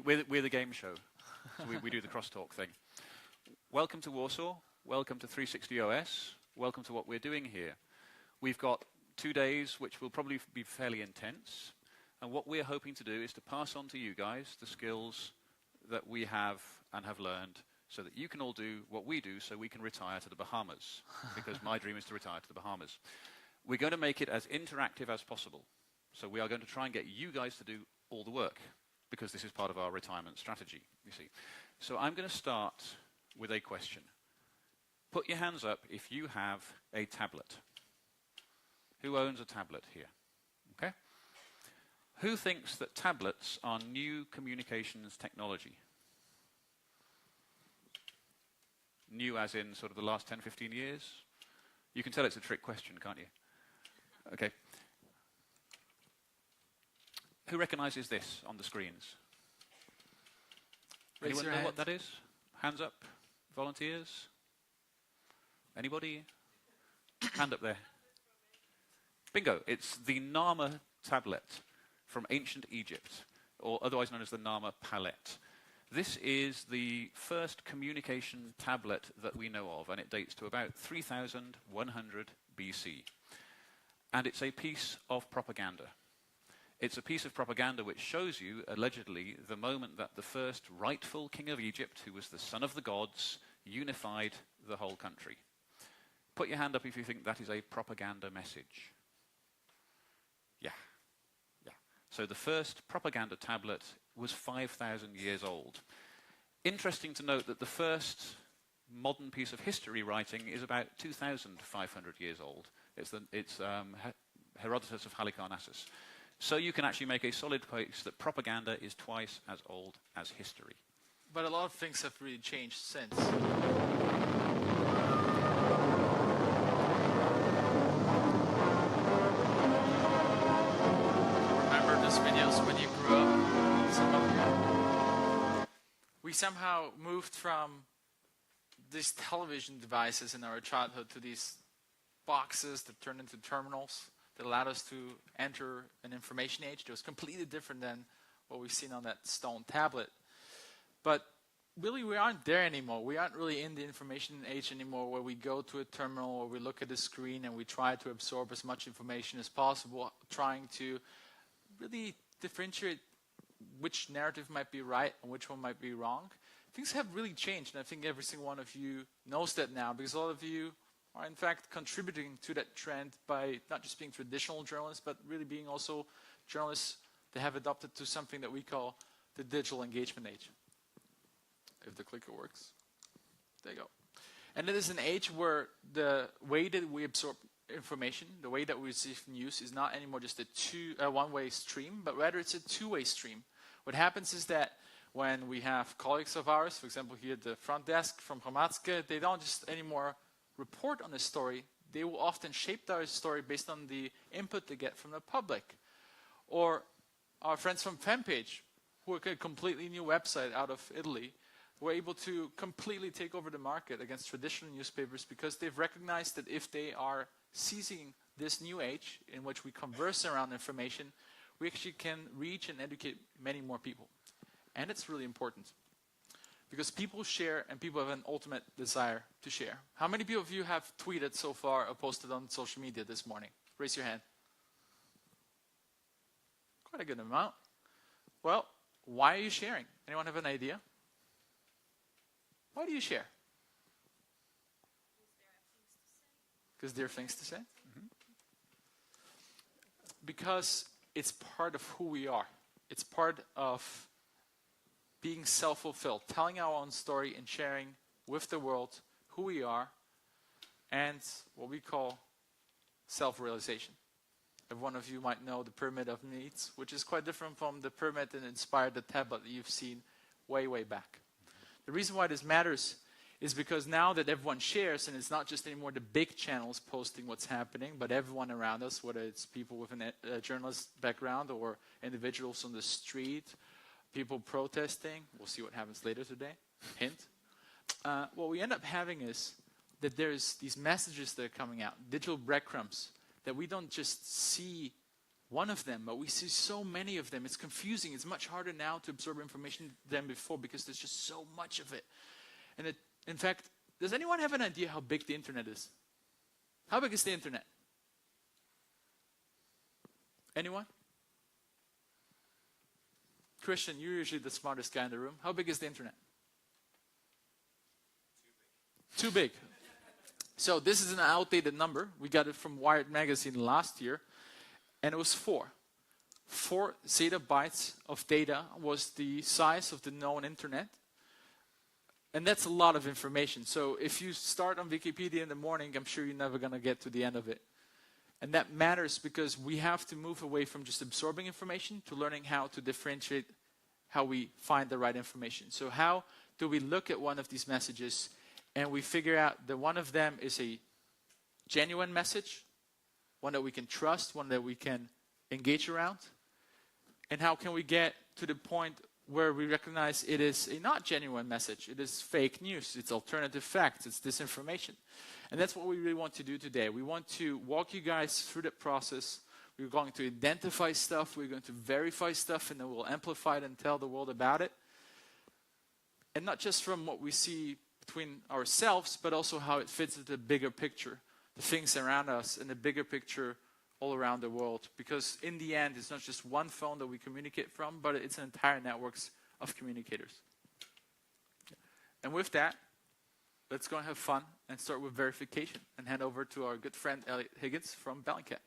we're the game show. So we do the crosstalk thing. Welcome to Warsaw. Welcome to 360 OS. Welcome to what we're doing here. We've got 2 days which will probably be fairly intense. And what we're hoping to do is to pass on to you guys the skills that we have and have learned so that you can all do what we do so we can retire to the Bahamas. Because my dream is to retire to the Bahamas. We're going to make it as interactive as possible. So we are going to try and get you guys to do all the work because this is part of our retirement strategy, you see. So I'm going to start with a question. Put your hands up if you have a tablet. Who owns a tablet here? Okay. Who thinks that tablets are new communications technology? New as in sort of the last 10, 15 years? You can tell it's a trick question, can't you? Okay. Who recognizes this on the screens? Anyone know what that is? Hands up. Volunteers? Anybody? Hand up there. Bingo. It's the Nama tablet from ancient Egypt, or otherwise known as the Nama palette. This is the first communication tablet that we know of, and it dates to about 3100 BC. And it's a piece of propaganda. It's a piece of propaganda which shows you, allegedly, the moment that the first rightful king of Egypt, who was the son of the gods, unified the whole country. Put your hand up if you think that is a propaganda message. Yeah. Yeah. So the first propaganda tablet was 5,000 years old. Interesting to note that the first modern piece of history writing is about 2,500 years old. It's Herodotus of Halicarnassus. So you can actually make a solid case that propaganda is twice as old as history. But a lot of things have really changed since. Remember those videos when you grew up? Some of you. We somehow moved from these television devices in our childhood to these boxes that turned into terminals that allowed us to enter an information age that was completely different than what we've seen on that stone tablet. But really, we aren't there anymore. We aren't really in the information age anymore where we go to a terminal or we look at the screen and we try to absorb as much information as possible, trying to really differentiate which narrative might be right and which one might be wrong. Things have really changed, and I think every single one of you knows that now, because a lot of you are in fact contributing to that trend by not just being traditional journalists, but really being also journalists that have adopted to something that we call the digital engagement age. If the clicker works. There you go. And it is an age where the way that we absorb information, the way that we receive news is not anymore just a one-way stream, but rather it's a two-way stream. What happens is that when we have colleagues of ours, for example here at the front desk from Hromadske, they don't just anymore report on a story, they will often shape their story based on the input they get from the public. Or our friends from Fanpage, who are a completely new website out of Italy, were able to completely take over the market against traditional newspapers because they've recognized that if they are seizing this new age in which we converse around information, we actually can reach and educate many more people. And it's really important. Because people share and people have an ultimate desire to share. How many people of you have tweeted so far or posted on social media this morning? Raise your hand. Quite a good amount. Well, why are you sharing? Anyone have an idea? Why do you share? Because there are things to say. Mm-hmm. Because it's part of who we are. It's part of being self-fulfilled, telling our own story and sharing with the world who we are and what we call self-realization. Every one of you might know the pyramid of needs, which is quite different from the pyramid that inspired the tablet that you've seen way, way back. The reason why this matters is because now that everyone shares, and it's not just anymore the big channels posting what's happening, but everyone around us, whether it's people with a journalist background or individuals on the street, people protesting. We'll see what happens later today. Hint. What we end up having is that there's these messages that are coming out, digital breadcrumbs, that we don't just see one of them, but we see so many of them. It's confusing. It's much harder now to absorb information than before because there's just so much of it. And in fact, does anyone have an idea how big the internet is? How big is the internet? Anyone? Christian, you're usually the smartest guy in the room. How big is the internet? Too big. So this is an outdated number. We got it from Wired magazine last year. And it was 4. 4 zettabytes of data was the size of the known internet. And that's a lot of information. So if you start on Wikipedia in the morning, I'm sure you're never going to get to the end of it. And that matters because we have to move away from just absorbing information to learning how to differentiate how we find the right information. So how do we look at one of these messages and we figure out that one of them is a genuine message, one that we can trust, one that we can engage around? And how can we get to the point where we recognize it is a not genuine message, it is fake news, it's alternative facts, it's disinformation. And that's what we really want to do today. We want to walk you guys through that process. We're going to identify stuff, we're going to verify stuff, and then we'll amplify it and tell the world about it. And not just from what we see between ourselves, but also how it fits into the bigger picture, the things around us, and the bigger picture all around the world. Because in the end, it's not just one phone that we communicate from, but it's an entire networks of communicators. And with that, let's go and have fun and start with verification and hand over to our good friend Elliot Higgins from Bellingcat.